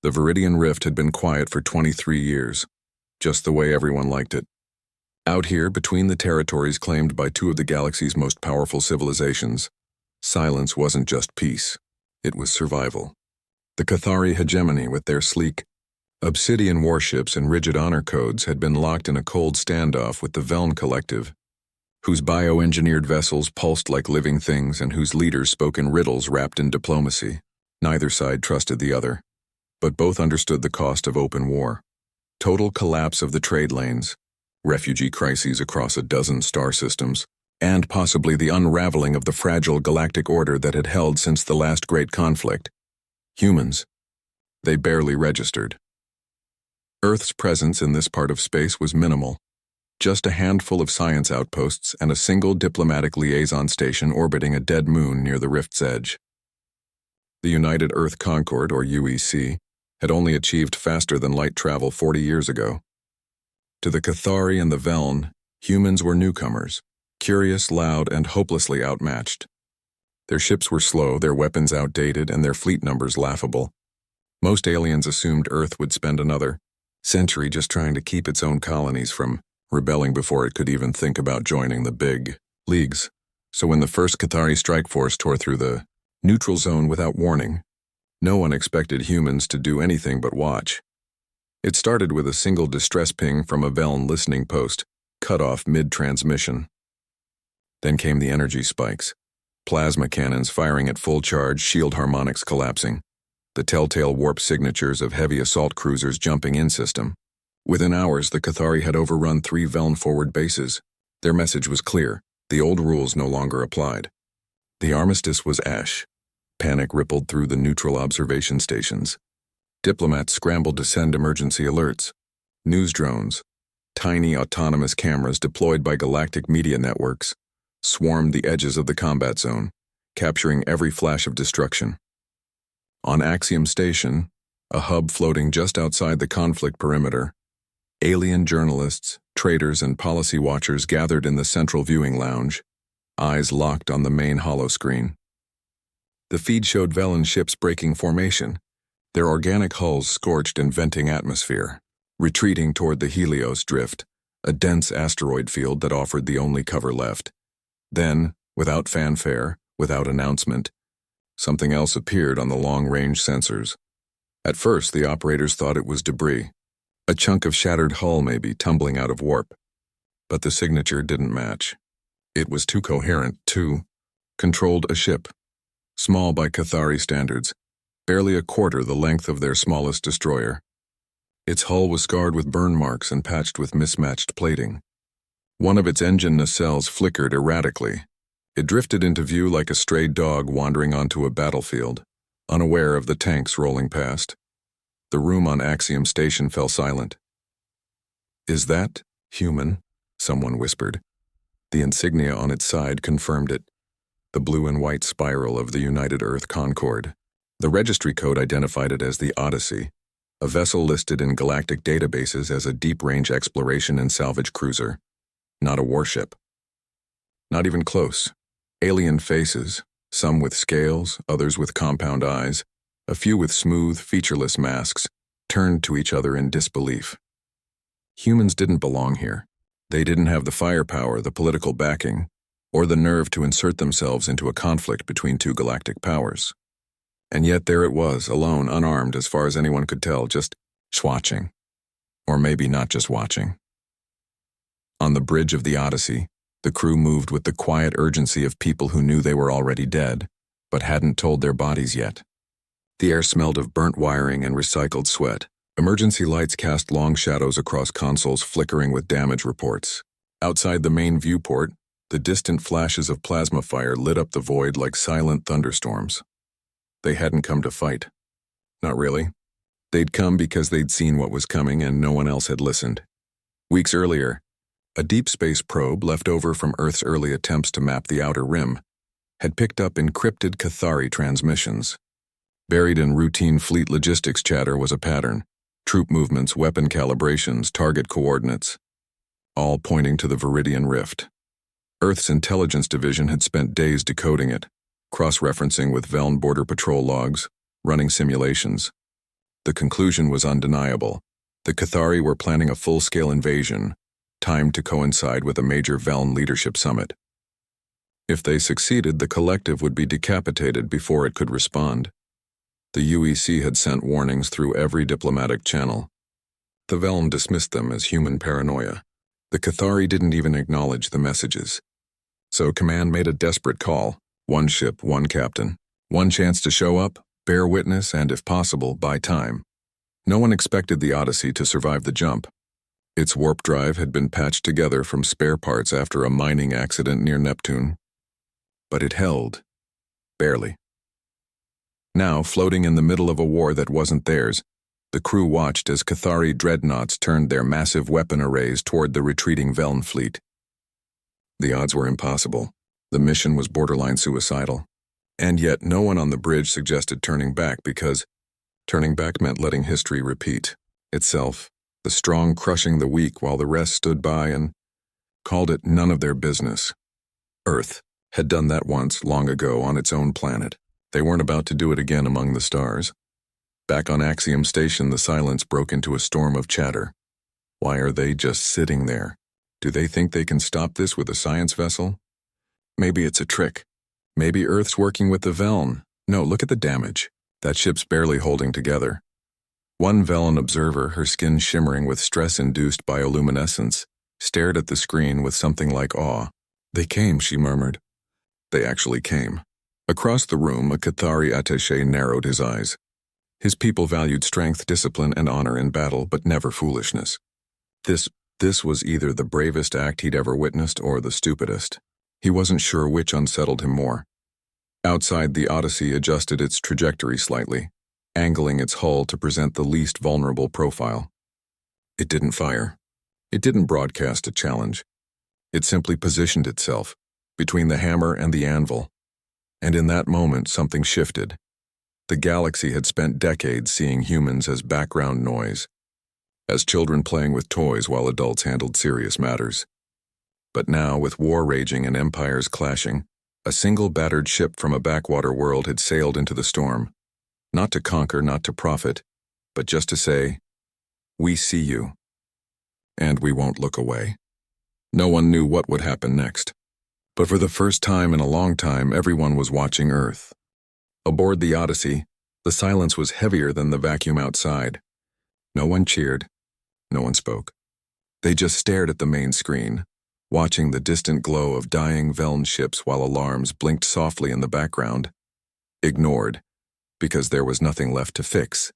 The Viridian Rift had been quiet for 23 years, just the way everyone liked it. Out here, between the territories claimed by two of the galaxy's most powerful civilizations, silence wasn't just peace, it was survival. The Cathari hegemony, with their sleek, obsidian warships and rigid honor codes, had been locked in a cold standoff with the Veln Collective, whose bioengineered vessels pulsed like living things and whose leaders spoke in riddles wrapped in diplomacy. Neither side trusted the other, but both understood the cost of open war. Total collapse of the trade lanes, refugee crises across a dozen star systems, and possibly the unraveling of the fragile galactic order that had held since the last great conflict. Humans, they barely registered. Earth's presence in this part of space was minimal. Just a handful of science outposts and a single diplomatic liaison station orbiting a dead moon near the rift's edge. The United Earth Concord, or UEC, had only achieved faster-than-light travel 40 years ago. To the Cathari and the Veln, humans were newcomers, curious, loud, and hopelessly outmatched. Their ships were slow, their weapons outdated, and their fleet numbers laughable. Most aliens assumed Earth would spend another century just trying to keep its own colonies from rebelling before it could even think about joining the big leagues. So when the first Cathari strike force tore through the neutral zone without warning, no one expected humans to do anything but watch. It started with a single distress ping from a Veln listening post, cut off mid-transmission. Then came the energy spikes, plasma cannons firing at full charge, shield harmonics collapsing, the telltale warp signatures of heavy assault cruisers jumping in system. Within hours, the Cathari had overrun 3 Veln forward bases. Their message was clear: the old rules no longer applied. The armistice was ash. Panic rippled through the neutral observation stations. Diplomats scrambled to send emergency alerts. News drones, tiny autonomous cameras deployed by galactic media networks, swarmed the edges of the combat zone, capturing every flash of destruction. On Axiom Station, a hub floating just outside the conflict perimeter, alien journalists, traders, and policy watchers gathered in the central viewing lounge, eyes locked on the main holoscreen. The feed showed Veln ships breaking formation, their organic hulls scorched and venting atmosphere, retreating toward the Helios Drift, a dense asteroid field that offered the only cover left. Then, without fanfare, without announcement, something else appeared on the long-range sensors. At first, the operators thought it was debris, a chunk of shattered hull maybe tumbling out of warp. But the signature didn't match. It was too coherent, too controlled a ship, small by Cathari standards, barely a quarter the length of their smallest destroyer. Its hull was scarred with burn marks and patched with mismatched plating. One of its engine nacelles flickered erratically. It drifted into view like a stray dog wandering onto a battlefield, unaware of the tanks rolling past. The room on Axiom Station fell silent. "Is that human?" someone whispered. The insignia on its side confirmed it, the blue and white spiral of the United Earth Concord. The registry code identified it as the Odyssey, a vessel listed in galactic databases as a deep-range exploration and salvage cruiser, not a warship. Not even close. Alien faces, some with scales, others with compound eyes, a few with smooth, featureless masks, turned to each other in disbelief. Humans didn't belong here. They didn't have the firepower, the political backing, or the nerve to insert themselves into a conflict between two galactic powers. And yet there it was, alone, unarmed as far as anyone could tell, just watching. Or maybe not just watching. On the bridge of the Odyssey, the crew moved with the quiet urgency of people who knew they were already dead, but hadn't told their bodies yet. The air smelled of burnt wiring and recycled sweat. Emergency lights cast long shadows across consoles flickering with damage reports. Outside the main viewport, the distant flashes of plasma fire lit up the void like silent thunderstorms. They hadn't come to fight. Not really. They'd come because they'd seen what was coming and no one else had listened. Weeks earlier, a deep space probe left over from Earth's early attempts to map the outer rim had picked up encrypted Cathari transmissions. Buried in routine fleet logistics chatter was a pattern: troop movements, weapon calibrations, target coordinates, all pointing to the Viridian Rift. Earth's intelligence division had spent days decoding it, cross-referencing with Veln Border Patrol logs, running simulations. The conclusion was undeniable. The Cathari were planning a full-scale invasion, timed to coincide with a major Veln leadership summit. If they succeeded, the collective would be decapitated before it could respond. The UEC had sent warnings through every diplomatic channel. The Veln dismissed them as human paranoia. The Cathari didn't even acknowledge the messages. So Command made a desperate call. One ship, one captain. One chance to show up, bear witness, and if possible, buy time. No one expected the Odyssey to survive the jump. Its warp drive had been patched together from spare parts after a mining accident near Neptune. But it held. Barely. Now, floating in the middle of a war that wasn't theirs, the crew watched as Cathari dreadnoughts turned their massive weapon arrays toward the retreating Veln fleet. The odds were impossible. The mission was borderline suicidal. And yet no one on the bridge suggested turning back because turning back meant letting history repeat itself, the strong crushing the weak while the rest stood by and called it none of their business. Earth had done that once, long ago, on its own planet. They weren't about to do it again among the stars. Back on Axiom Station, the silence broke into a storm of chatter. Why are they just sitting there? Do they think they can stop this with a science vessel? Maybe it's a trick. Maybe Earth's working with the Veln. No, look at the damage. That ship's barely holding together. One Veln observer, her skin shimmering with stress-induced bioluminescence, stared at the screen with something like awe. They came, she murmured. They actually came. Across the room, a Cathari attaché narrowed his eyes. His people valued strength, discipline, and honor in battle, but never foolishness. This was either the bravest act he'd ever witnessed or the stupidest. He wasn't sure which unsettled him more. Outside, the Odyssey adjusted its trajectory slightly, angling its hull to present the least vulnerable profile. It didn't fire. It didn't broadcast a challenge. It simply positioned itself between the hammer and the anvil. And in that moment, something shifted. The galaxy had spent decades seeing humans as background noise, as children playing with toys while adults handled serious matters. But now, with war raging and empires clashing, a single battered ship from a backwater world had sailed into the storm, not to conquer, not to profit, but just to say, "We see you, and we won't look away." No one knew what would happen next. But for the first time in a long time, everyone was watching Earth. Aboard the Odyssey, the silence was heavier than the vacuum outside. No one cheered. No one spoke. They just stared at the main screen, watching the distant glow of dying Veln ships while alarms blinked softly in the background. Ignored, because there was nothing left to fix.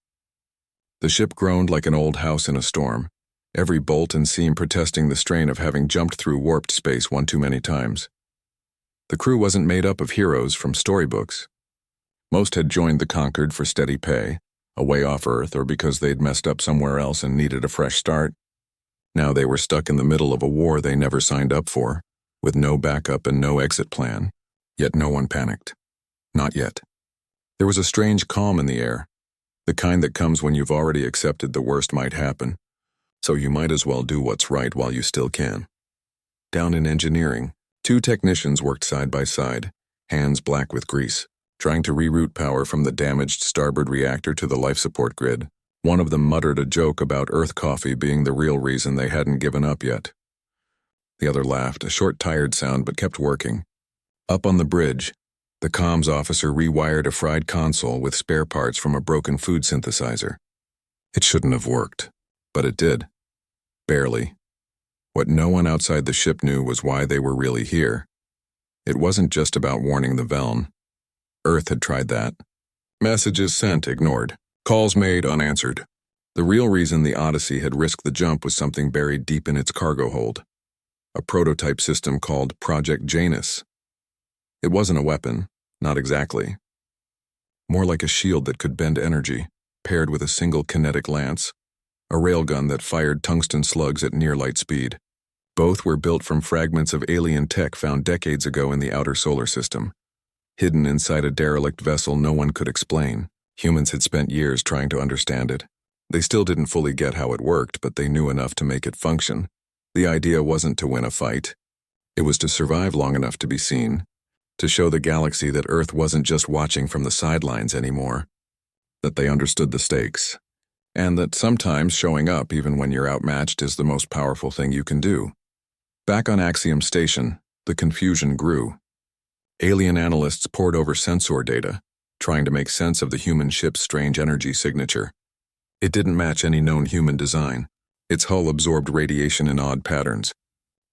The ship groaned like an old house in a storm, every bolt and seam protesting the strain of having jumped through warped space one too many times. The crew wasn't made up of heroes from storybooks. Most had joined the Conquered for steady pay, away off Earth, or because they'd messed up somewhere else and needed a fresh start. Now they were stuck in the middle of a war they never signed up for, with no backup and no exit plan. Yet no one panicked. Not yet. There was a strange calm in the air, the kind that comes when you've already accepted the worst might happen, so you might as well do what's right while you still can. Down in engineering, 2 technicians worked side by side, hands black with grease, trying to reroute power from the damaged starboard reactor to the life support grid. One of them muttered a joke about Earth coffee being the real reason they hadn't given up yet. The other laughed, a short tired sound, but kept working. Up on the bridge, the comms officer rewired a fried console with spare parts from a broken food synthesizer. It shouldn't have worked, but it did. Barely. What no one outside the ship knew was why they were really here. It wasn't just about warning the Veln. Earth had tried that. Messages sent, ignored. Calls made, unanswered. The real reason the Odyssey had risked the jump was something buried deep in its cargo hold. A prototype system called Project Janus. It wasn't a weapon, not exactly. More like a shield that could bend energy, paired with a single kinetic lance, a railgun that fired tungsten slugs at near light speed. Both were built from fragments of alien tech found decades ago in the outer solar system, hidden inside a derelict vessel no one could explain. Humans had spent years trying to understand it. They still didn't fully get how it worked, but they knew enough to make it function. The idea wasn't to win a fight. It was to survive long enough to be seen, to show the galaxy that Earth wasn't just watching from the sidelines anymore, that they understood the stakes, and that sometimes showing up even when you're outmatched is the most powerful thing you can do. Back on Axiom Station, the confusion grew. Alien analysts pored over sensor data, trying to make sense of the human ship's strange energy signature. It didn't match any known human design. Its hull absorbed radiation in odd patterns.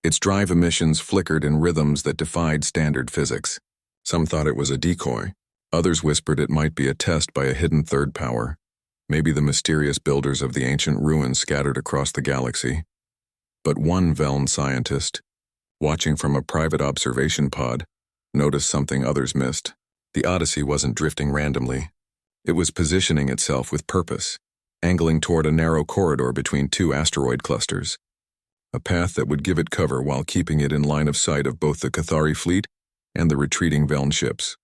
Its drive emissions flickered in rhythms that defied standard physics. Some thought it was a decoy. Others whispered it might be a test by a hidden third power, maybe the mysterious builders of the ancient ruins scattered across the galaxy. But one Veln scientist, watching from a private observation pod, noticed something others missed. The Odyssey wasn't drifting randomly. It was positioning itself with purpose, angling toward a narrow corridor between two asteroid clusters, a path that would give it cover while keeping it in line of sight of both the Cathari fleet and the retreating Veln ships.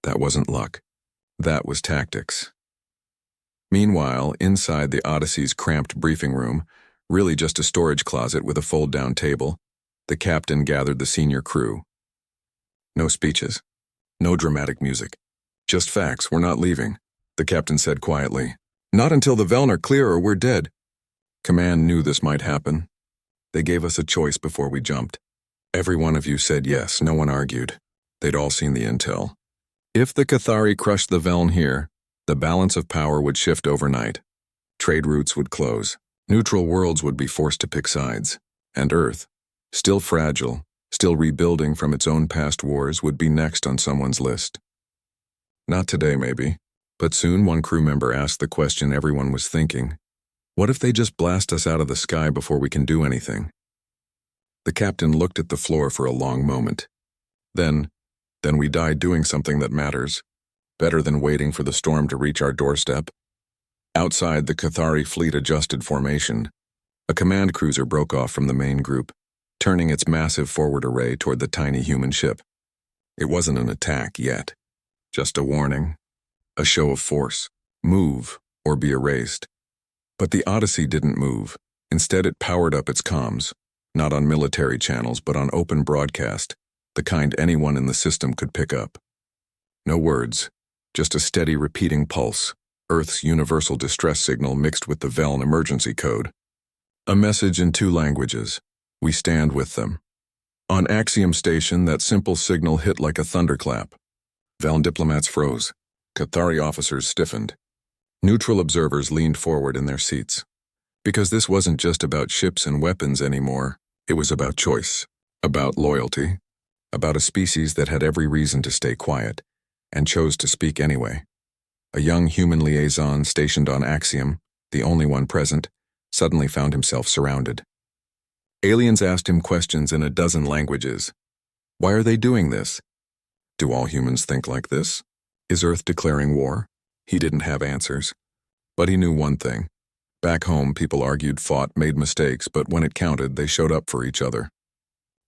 That wasn't luck. That was tactics. Meanwhile, inside the Odyssey's cramped briefing room, really just a storage closet with a fold-down table, the captain gathered the senior crew. No speeches. No dramatic music. Just facts, we're not leaving, the captain said quietly. Not until the Veln are clear or we're dead. Command knew this might happen. They gave us a choice before we jumped. Every one of you said yes, no one argued. They'd all seen the intel. If the Cathari crushed the Veln here, the balance of power would shift overnight. Trade routes would close. Neutral worlds would be forced to pick sides. And Earth, still fragile, still rebuilding from its own past wars, would be next on someone's list. Not today, maybe. But soon one crew member asked the question everyone was thinking. What if they just blast us out of the sky before we can do anything? The captain looked at the floor for a long moment. Then we die doing something that matters. Better than waiting for the storm to reach our doorstep. Outside, the Cathari fleet adjusted formation. A command cruiser broke off from the main group, turning its massive forward array toward the tiny human ship. It wasn't an attack yet. Just a warning. A show of force. Move, or be erased. But the Odyssey didn't move. Instead, it powered up its comms, not on military channels, but on open broadcast, the kind anyone in the system could pick up. No words, just a steady repeating pulse, Earth's universal distress signal mixed with the Veln emergency code. A message in 2 languages. We stand with them. On Axiom Station, that simple signal hit like a thunderclap. Veln diplomats froze. Cathari officers stiffened. Neutral observers leaned forward in their seats. Because this wasn't just about ships and weapons anymore, it was about choice, about loyalty, about a species that had every reason to stay quiet, and chose to speak anyway. A young human liaison stationed on Axiom, the only one present, suddenly found himself surrounded. Aliens asked him questions in a dozen languages. Why are they doing this? Do all humans think like this? Is Earth declaring war? He didn't have answers. But he knew one thing. Back home, people argued, fought, made mistakes, but when it counted, they showed up for each other.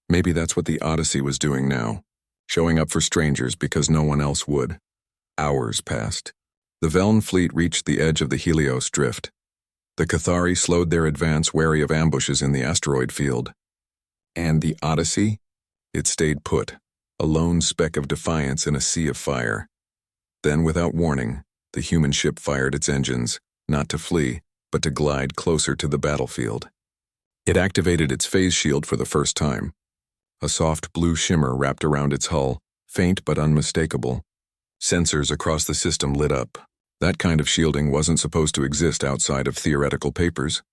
Maybe that's what the Odyssey was doing now, showing up for strangers because no one else would. Hours passed. The Veln fleet reached the edge of the Helios drift. The Cathari slowed their advance, wary of ambushes in the asteroid field. And the Odyssey? It stayed put, a lone speck of defiance in a sea of fire. Then, without warning, the human ship fired its engines, not to flee, but to glide closer to the battlefield. It activated its phase shield for the first time. A soft blue shimmer wrapped around its hull, faint but unmistakable. Sensors across the system lit up. That kind of shielding wasn't supposed to exist outside of theoretical papers.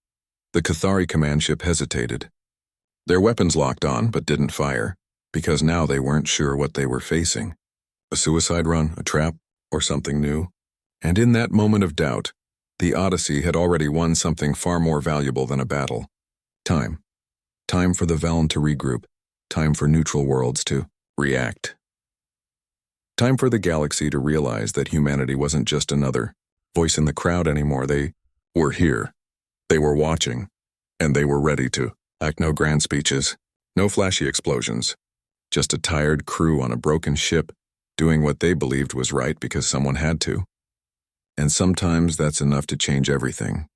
The Cathari command ship hesitated. Their weapons locked on but didn't fire, because now they weren't sure what they were facing. A suicide run, a trap, or something new? And in that moment of doubt, the Odyssey had already won something far more valuable than a battle. Time. Time for the Veln to regroup. Time for neutral worlds to react. Time for the galaxy to realize that humanity wasn't just another voice in the crowd anymore. They were here. They were watching. And they were ready to act. No grand speeches. No flashy explosions. Just a tired crew on a broken ship doing what they believed was right because someone had to. And sometimes that's enough to change everything.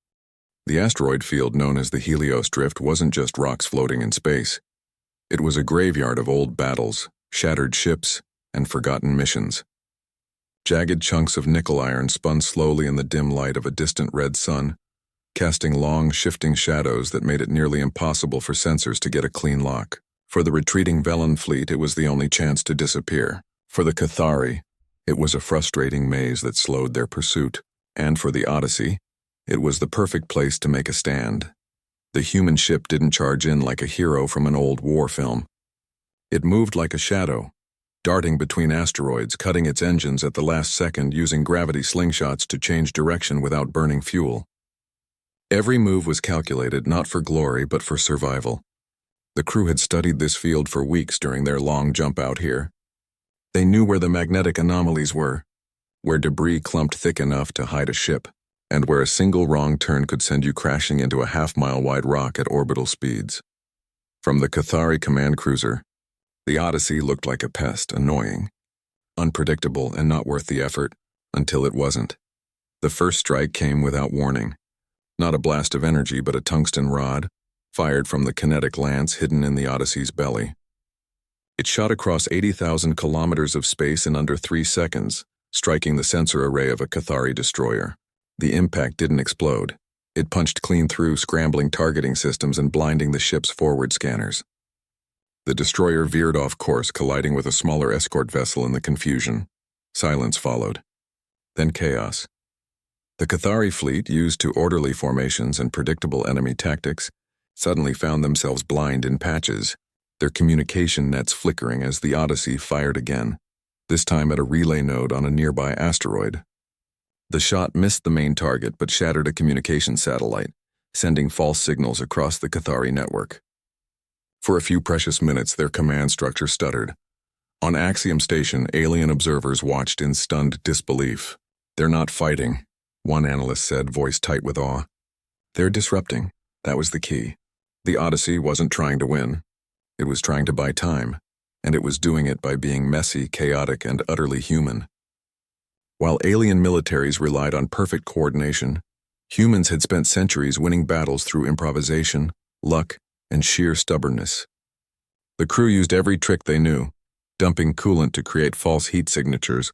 The asteroid field known as the Helios Drift wasn't just rocks floating in space. It was a graveyard of old battles, shattered ships, and forgotten missions. Jagged chunks of nickel iron spun slowly in the dim light of a distant red sun, casting long, shifting shadows that made it nearly impossible for sensors to get a clean lock. For the retreating Velen fleet, it was the only chance to disappear. For the Cathari, it was a frustrating maze that slowed their pursuit. And for the Odyssey, it was the perfect place to make a stand. The human ship didn't charge in like a hero from an old war film. It moved like a shadow, darting between asteroids, cutting its engines at the last second, using gravity slingshots to change direction without burning fuel. Every move was calculated not for glory but for survival. The crew had studied this field for weeks during their long jump out here. They knew where the magnetic anomalies were, where debris clumped thick enough to hide a ship, and where a single wrong turn could send you crashing into a half-mile-wide rock at orbital speeds. From the Cathari command cruiser, the Odyssey looked like a pest, annoying, unpredictable, and not worth the effort, until it wasn't. The first strike came without warning. Not a blast of energy, but a tungsten rod, fired from the kinetic lance hidden in the Odyssey's belly. It shot across 80,000 kilometers of space in under 3 seconds, striking the sensor array of a Cathari destroyer. The impact didn't explode. It punched clean through scrambling targeting systems and blinding the ship's forward scanners. The destroyer veered off course, colliding with a smaller escort vessel in the confusion. Silence followed. Then chaos. The Cathari fleet, used to orderly formations and predictable enemy tactics, suddenly found themselves blind in patches, their communication nets flickering as the Odyssey fired again, this time at a relay node on a nearby asteroid. The shot missed the main target but shattered a communication satellite, sending false signals across the Cathari network. For a few precious minutes, their command structure stuttered. On Axiom Station, alien observers watched in stunned disbelief. "They're not fighting," one analyst said, voice tight with awe. "They're disrupting." That was the key. The Odyssey wasn't trying to win. It was trying to buy time, and it was doing it by being messy, chaotic, and utterly human. While alien militaries relied on perfect coordination, humans had spent centuries winning battles through improvisation, luck, and sheer stubbornness. The crew used every trick they knew, dumping coolant to create false heat signatures,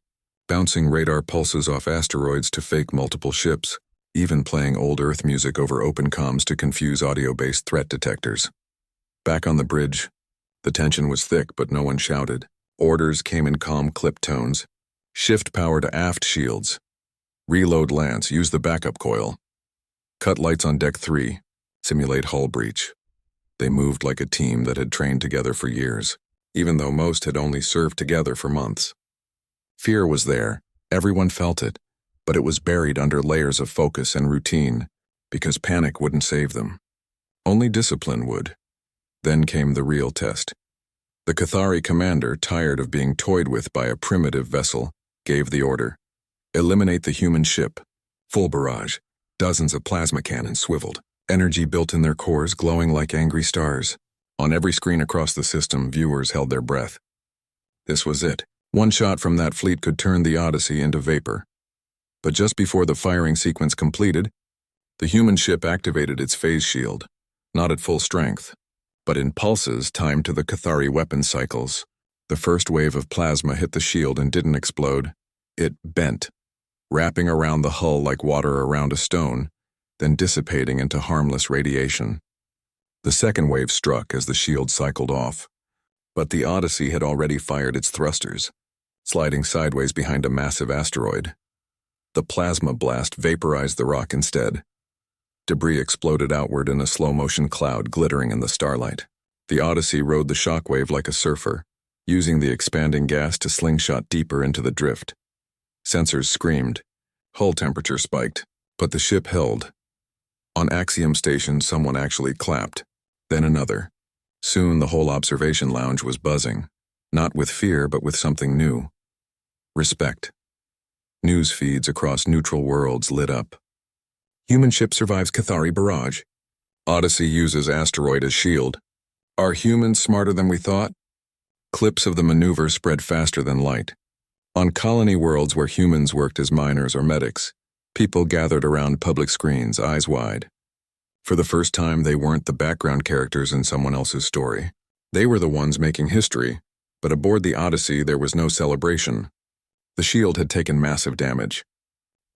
bouncing radar pulses off asteroids to fake multiple ships, even playing old Earth music over open comms to confuse audio-based threat detectors. Back on the bridge, the tension was thick, but no one shouted. Orders came in calm clip tones. Shift power to aft shields. Reload lance, use the backup coil. Cut lights on deck 3, simulate hull breach. They moved like a team that had trained together for years, even though most had only served together for months. Fear was there, everyone felt it, but it was buried under layers of focus and routine, because panic wouldn't save them. Only discipline would. Then came the real test. The Cathari commander, tired of being toyed with by a primitive vessel, gave the order. Eliminate the human ship. Full barrage. Dozens of plasma cannons swiveled, energy built in their cores glowing like angry stars. On every screen across the system, viewers held their breath. This was it. One shot from that fleet could turn the Odyssey into vapor. But just before the firing sequence completed, the human ship activated its phase shield, not at full strength, but in pulses timed to the Cathari weapon cycles. The first wave of plasma hit the shield and didn't explode. It bent, wrapping around the hull like water around a stone, then dissipating into harmless radiation. The second wave struck as the shield cycled off, but the Odyssey had already fired its thrusters, sliding sideways behind a massive asteroid. The plasma blast vaporized the rock instead. Debris exploded outward in a slow-motion cloud glittering in the starlight. The Odyssey rode the shockwave like a surfer, using the expanding gas to slingshot deeper into the drift. Sensors screamed. Hull temperature spiked, but the ship held. On Axiom Station, someone actually clapped, then another. Soon the whole observation lounge was buzzing, not with fear but with something new. Respect. News feeds across neutral worlds lit up. Human ship survives Cathari barrage. Odyssey uses asteroid as shield. Are humans smarter than we thought? Clips of the maneuver spread faster than light. On colony worlds where humans worked as miners or medics, people gathered around public screens, eyes wide. For the first time, they weren't the background characters in someone else's story. They were the ones making history, but aboard the Odyssey there was no celebration. The shield had taken massive damage.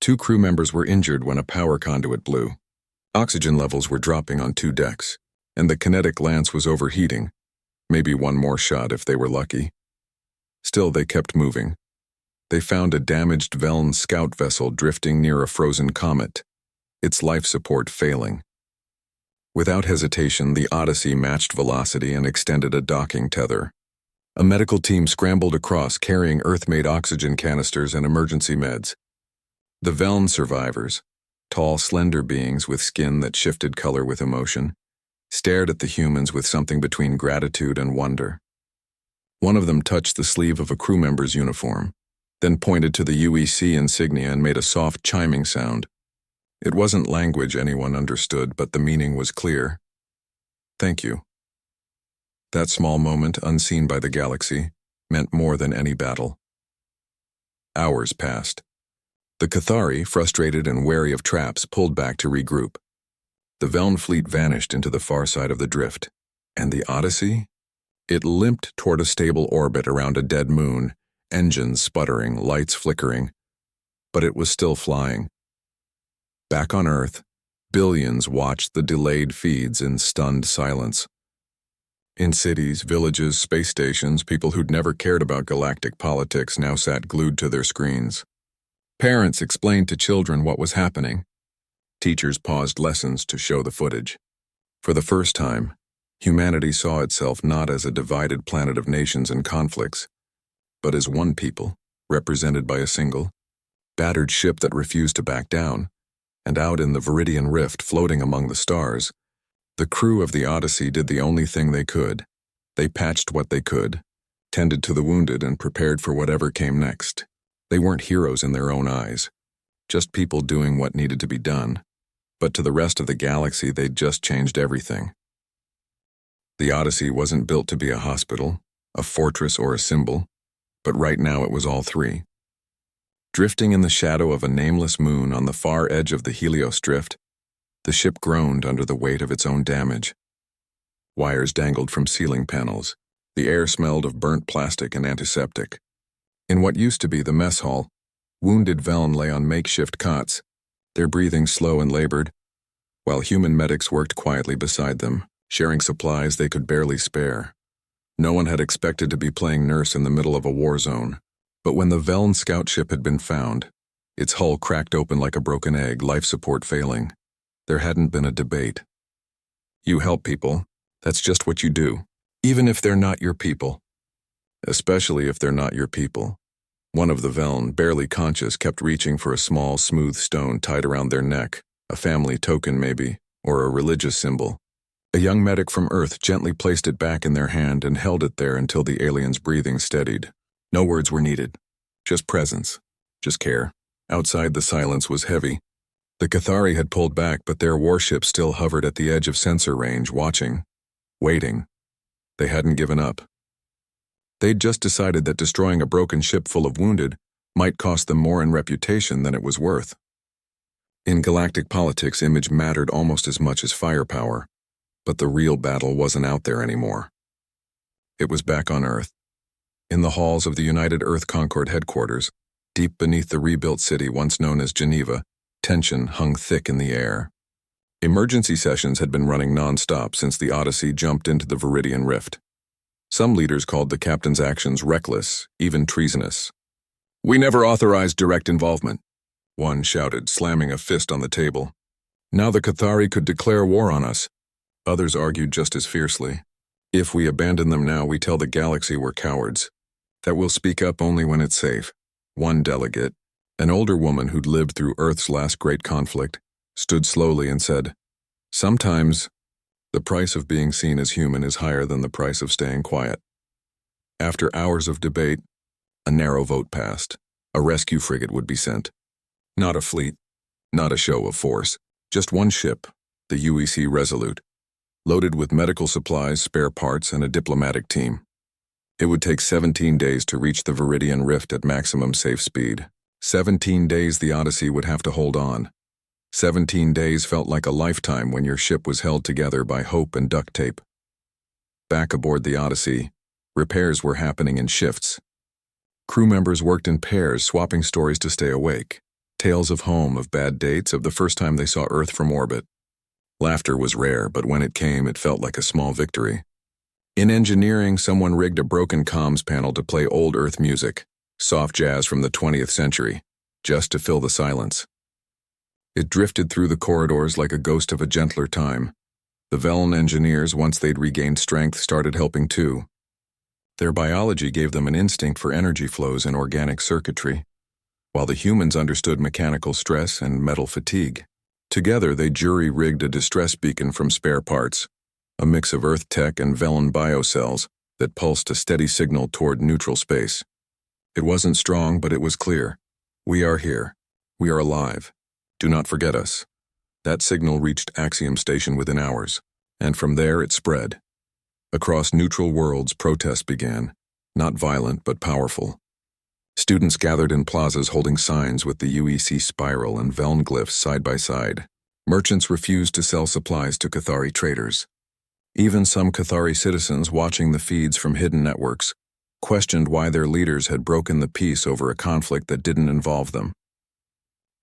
2 crew members were injured when a power conduit blew. Oxygen levels were dropping on 2 decks, and the kinetic lance was overheating. Maybe one more shot if they were lucky. Still, they kept moving. They found a damaged Veln scout vessel drifting near a frozen comet, its life support failing. Without hesitation, the Odyssey matched velocity and extended a docking tether. A medical team scrambled across carrying Earth-made oxygen canisters and emergency meds. The Veln survivors, tall, slender beings with skin that shifted color with emotion, stared at the humans with something between gratitude and wonder. One of them touched the sleeve of a crew member's uniform, then pointed to the UEC insignia and made a soft chiming sound. It wasn't language anyone understood, but the meaning was clear. Thank you. That small moment, unseen by the galaxy, meant more than any battle. Hours passed. The Cathari, frustrated and wary of traps, pulled back to regroup. The Veln fleet vanished into the far side of the drift. And the Odyssey? It limped toward a stable orbit around a dead moon, engines sputtering, lights flickering. But it was still flying. Back on Earth, billions watched the delayed feeds in stunned silence. In cities, villages, space stations, people who'd never cared about galactic politics now sat glued to their screens. Parents explained to children what was happening. Teachers paused lessons to show the footage. For the first time, humanity saw itself not as a divided planet of nations and conflicts, but as one people, represented by a single, battered ship that refused to back down. And out in the Viridian Rift, floating among the stars, the crew of the Odyssey did the only thing they could. They patched what they could, tended to the wounded, and prepared for whatever came next. They weren't heroes in their own eyes, just people doing what needed to be done. But to the rest of the galaxy, they'd just changed everything. The Odyssey wasn't built to be a hospital, a fortress, or a symbol, but right now it was all three. Drifting in the shadow of a nameless moon on the far edge of the Helios Drift, the ship groaned under the weight of its own damage. Wires dangled from ceiling panels. The air smelled of burnt plastic and antiseptic. In what used to be the mess hall, wounded Veln lay on makeshift cots, their breathing slow and labored, while human medics worked quietly beside them, sharing supplies they could barely spare. No one had expected to be playing nurse in the middle of a war zone. But when the Veln scout ship had been found, its hull cracked open like a broken egg, life support failing, there hadn't been a debate. You help people. That's just what you do, even if they're not your people. Especially if they're not your people. One of the Veln, barely conscious, kept reaching for a small, smooth stone tied around their neck, a family token maybe, or a religious symbol. A young medic from Earth gently placed it back in their hand and held it there until the alien's breathing steadied. No words were needed. Just presence. Just care. Outside, the silence was heavy. The Cathari had pulled back, but their warship still hovered at the edge of sensor range, watching. Waiting. They hadn't given up. They'd just decided that destroying a broken ship full of wounded might cost them more in reputation than it was worth. In galactic politics, image mattered almost as much as firepower, but the real battle wasn't out there anymore. It was back on Earth. In the halls of the United Earth Concord headquarters, deep beneath the rebuilt city once known as Geneva, tension hung thick in the air. Emergency sessions had been running non-stop since the Odyssey jumped into the Viridian Rift. Some leaders called the captain's actions reckless, even treasonous. "We never authorized direct involvement," one shouted, slamming a fist on the table. "Now the Cathari could declare war on us." Others argued just as fiercely. "If we abandon them now, we tell the galaxy we're cowards. That we'll speak up only when it's safe." One delegate, an older woman who'd lived through Earth's last great conflict, stood slowly and said, "Sometimes the price of being seen as human is higher than the price of staying quiet." After hours of debate, a narrow vote passed. A rescue frigate would be sent. Not a fleet, not a show of force, just one ship, the UEC Resolute, loaded with medical supplies, spare parts, and a diplomatic team. It would take 17 days to reach the Viridian Rift at maximum safe speed. 17 days the Odyssey would have to hold on. 17 days felt like a lifetime when your ship was held together by hope and duct tape. Back aboard the Odyssey, repairs were happening in shifts. Crew members worked in pairs, swapping stories to stay awake. Tales of home, of bad dates, of the first time they saw Earth from orbit. Laughter was rare, but when it came, it felt like a small victory. In engineering, someone rigged a broken comms panel to play old Earth music, soft jazz from the 20th century, just to fill the silence. It drifted through the corridors like a ghost of a gentler time. The Velen engineers, once they'd regained strength, started helping too. Their biology gave them an instinct for energy flows and organic circuitry, while the humans understood mechanical stress and metal fatigue. Together, they jury-rigged a distress beacon from spare parts, a mix of Earth tech and Velen biocells that pulsed a steady signal toward neutral space. It wasn't strong, but it was clear. We are here. We are alive. Do not forget us. That signal reached Axiom Station within hours, and from there it spread. Across neutral worlds, protests began, not violent but powerful. Students gathered in plazas holding signs with the UEC spiral and Velen glyphs side by side. Merchants refused to sell supplies to Cathari traders. Even some Cathari citizens watching the feeds from hidden networks questioned why their leaders had broken the peace over a conflict that didn't involve them.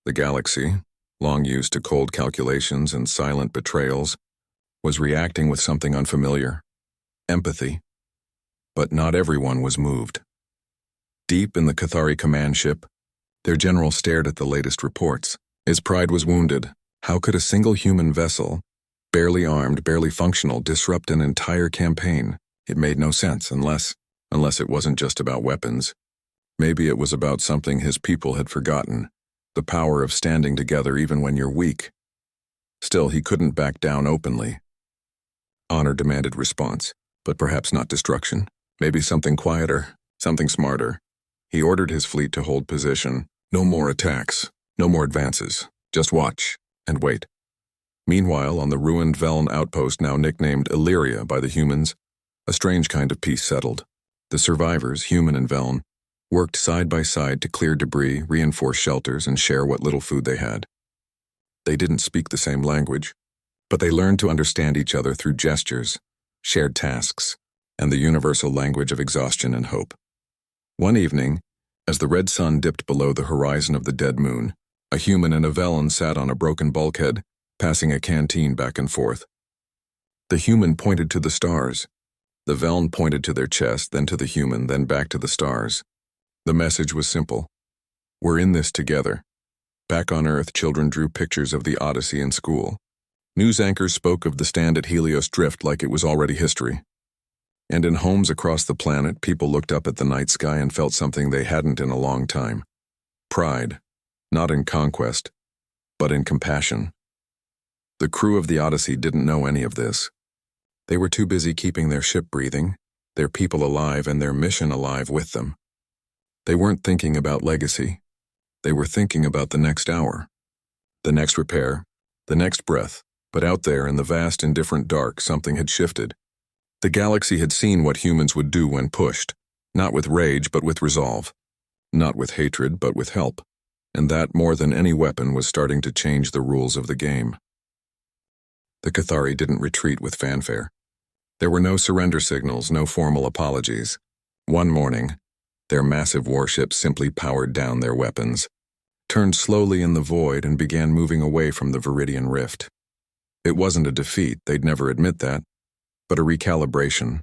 The galaxy, long used to cold calculations and silent betrayals, was reacting with something unfamiliar: empathy. But not everyone was moved. Deep in the Cathari command ship, their general stared at the latest reports. His pride was wounded. How could a single human vessel, barely armed, barely functional, disrupt an entire campaign? It made no sense unless it wasn't just about weapons. Maybe it was about something his people had forgotten, the power of standing together even when you're weak. Still, he couldn't back down openly. Honor demanded response, but perhaps not destruction. Maybe something quieter, something smarter. He ordered his fleet to hold position. No more attacks, no more advances. Just watch and wait. Meanwhile, on the ruined Velen outpost now nicknamed Illyria by the humans, a strange kind of peace settled. The survivors, human and Velen, worked side by side to clear debris, reinforce shelters, and share what little food they had. They didn't speak the same language, but they learned to understand each other through gestures, shared tasks, and the universal language of exhaustion and hope. One evening, as the red sun dipped below the horizon of the dead moon, a human and a Velen sat on a broken bulkhead, passing a canteen back and forth. The human pointed to the stars. The Velen pointed to their chest, then to the human, then back to the stars. The message was simple. We're in this together. Back on Earth, children drew pictures of the Odyssey in school. News anchors spoke of the stand at Helios Drift like it was already history. And in homes across the planet, people looked up at the night sky and felt something they hadn't in a long time. Pride, not in conquest, but in compassion. The crew of the Odyssey didn't know any of this. They were too busy keeping their ship breathing, their people alive, and their mission alive with them. They weren't thinking about legacy. They were thinking about the next hour, the next repair, the next breath. But out there in the vast indifferent dark, something had shifted. The galaxy had seen what humans would do when pushed, not with rage but with resolve, not with hatred but with help, and that more than any weapon was starting to change the rules of the game. The Cathari didn't retreat with fanfare. There were no surrender signals, no formal apologies. One morning, their massive warships simply powered down their weapons, turned slowly in the void, and began moving away from the Viridian Rift. It wasn't a defeat, they'd never admit that, but a recalibration.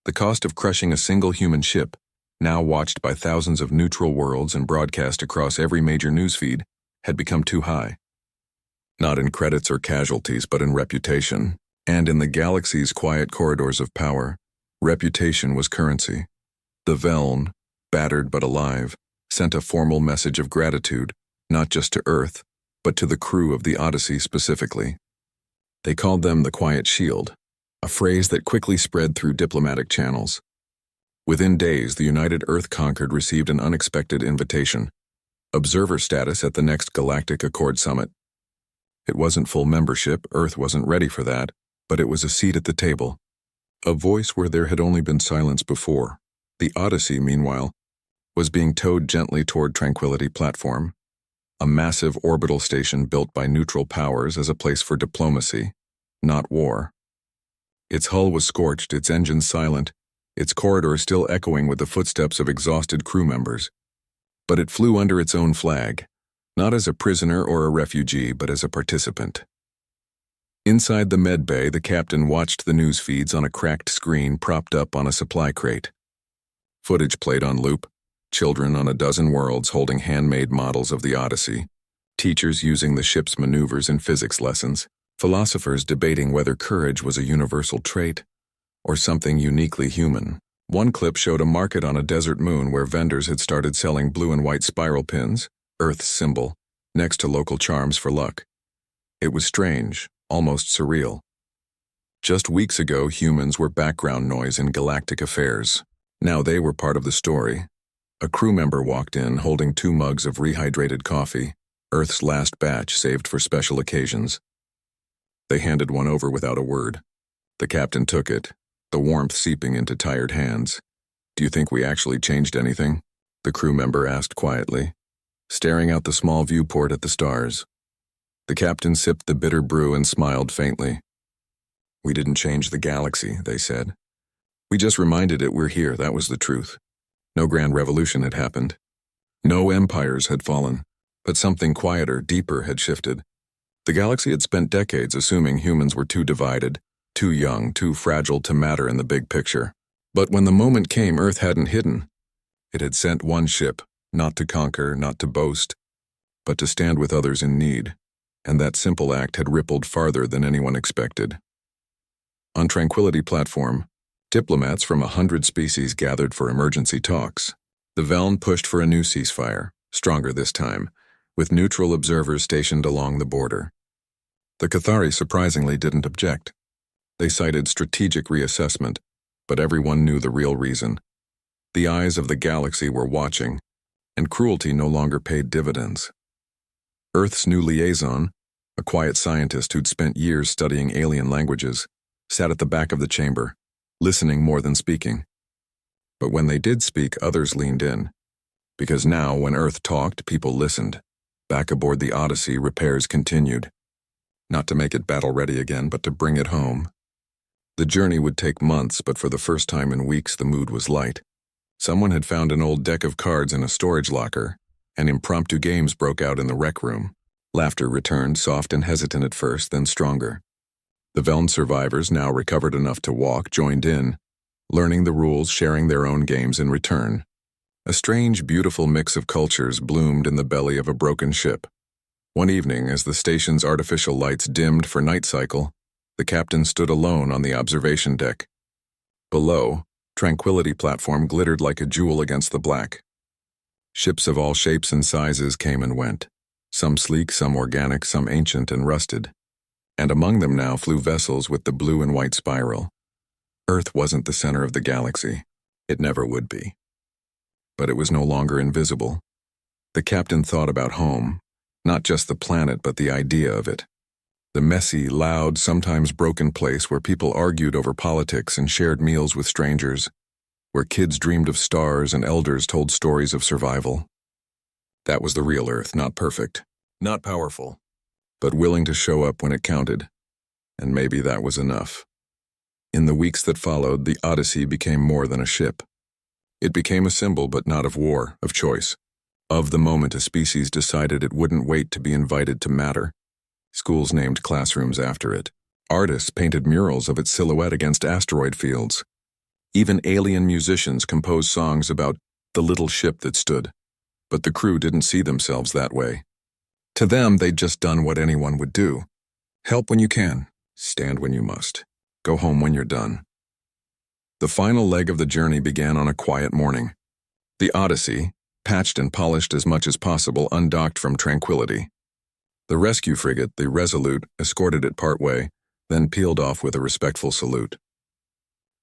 The cost of crushing a single human ship, now watched by thousands of neutral worlds and broadcast across every major newsfeed, had become too high. Not in credits or casualties, but in reputation. And in the galaxy's quiet corridors of power, reputation was currency. The Velen, battered but alive, sent a formal message of gratitude, not just to Earth, but to the crew of the Odyssey specifically. They called them the Quiet Shield, a phrase that quickly spread through diplomatic channels. Within days, the United Earth Conquered received an unexpected invitation: observer status at the next Galactic Accord Summit. It wasn't full membership, Earth wasn't ready for that, but it was a seat at the table. A voice where there had only been silence before. The Odyssey, meanwhile, was being towed gently toward Tranquility Platform, a massive orbital station built by neutral powers as a place for diplomacy, not war. Its hull was scorched, its engines silent, its corridor still echoing with the footsteps of exhausted crew members. But it flew under its own flag, not as a prisoner or a refugee, but as a participant. Inside the med bay, the captain watched the news feeds on a cracked screen propped up on a supply crate. Footage played on loop, children on a dozen worlds holding handmade models of the Odyssey, teachers using the ship's maneuvers in physics lessons, philosophers debating whether courage was a universal trait or something uniquely human. One clip showed a market on a desert moon where vendors had started selling blue and white spiral pins, Earth's symbol, next to local charms for luck. It was strange, almost surreal. Just weeks ago, humans were background noise in galactic affairs. Now they were part of the story. A crew member walked in holding 2 mugs of rehydrated coffee, Earth's last batch saved for special occasions. They handed one over without a word. The captain took it, the warmth seeping into tired hands. "Do you think we actually changed anything?" the crew member asked quietly, staring out the small viewport at the stars. The captain sipped the bitter brew and smiled faintly. "We didn't change the galaxy," they said. "We just reminded it we're here, that was the truth. No grand revolution had happened. No empires had fallen, but something quieter, deeper had shifted. The galaxy had spent decades assuming humans were too divided, too young, too fragile to matter in the big picture. But when the moment came, Earth hadn't hidden. It had sent one ship, not to conquer, not to boast, but to stand with others in need, and that simple act had rippled farther than anyone expected." On Tranquility Platform, diplomats from 100 species gathered for emergency talks. The Veln pushed for a new ceasefire, stronger this time, with neutral observers stationed along the border. The Cathari surprisingly didn't object. They cited strategic reassessment, but everyone knew the real reason. The eyes of the galaxy were watching, and cruelty no longer paid dividends. Earth's new liaison, a quiet scientist who'd spent years studying alien languages, sat at the back of the chamber, listening more than speaking. But when they did speak, others leaned in. Because now, when Earth talked, people listened. Back aboard the Odyssey, repairs continued. Not to make it battle-ready again, but to bring it home. The journey would take months, but for the first time in weeks, the mood was light. Someone had found an old deck of cards in a storage locker, and impromptu games broke out in the rec room. Laughter returned, soft and hesitant at first, then stronger. The Veln survivors, now recovered enough to walk, joined in, learning the rules, sharing their own games in return. A strange, beautiful mix of cultures bloomed in the belly of a broken ship. One evening, as the station's artificial lights dimmed for night cycle, the captain stood alone on the observation deck. Below, Tranquility Platform glittered like a jewel against the black. Ships of all shapes and sizes came and went, some sleek, some organic, some ancient and rusted. And among them now flew vessels with the blue and white spiral. Earth wasn't the center of the galaxy. It never would be. But it was no longer invisible. The captain thought about home, not just the planet, but the idea of it. The messy, loud, sometimes broken place where people argued over politics and shared meals with strangers, where kids dreamed of stars and elders told stories of survival. That was the real Earth, not perfect, not powerful, but willing to show up when it counted. And maybe that was enough. In the weeks that followed, the Odyssey became more than a ship. It became a symbol, but not of war, of choice. Of the moment a species decided it wouldn't wait to be invited to matter. Schools named classrooms after it. Artists painted murals of its silhouette against asteroid fields. Even alien musicians composed songs about the little ship that stood. But the crew didn't see themselves that way. To them, they'd just done what anyone would do. Help when you can, stand when you must, go home when you're done. The final leg of the journey began on a quiet morning. The Odyssey, patched and polished as much as possible, undocked from Tranquility. The rescue frigate, the Resolute, escorted it partway, then peeled off with a respectful salute.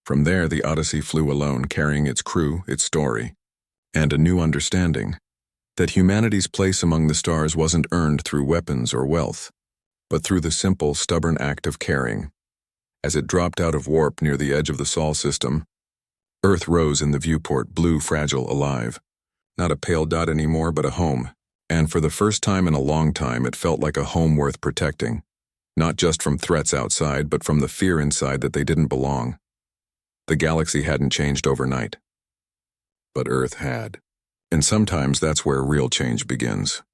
From there, the Odyssey flew alone, carrying its crew, its story, and a new understanding that humanity's place among the stars wasn't earned through weapons or wealth, but through the simple, stubborn act of caring. As it dropped out of warp near the edge of the Sol system, Earth rose in the viewport, blue, fragile, alive. Not a pale dot anymore, but a home. And for the first time in a long time, it felt like a home worth protecting. Not just from threats outside, but from the fear inside that they didn't belong. The galaxy hadn't changed overnight. But Earth had. And sometimes that's where real change begins.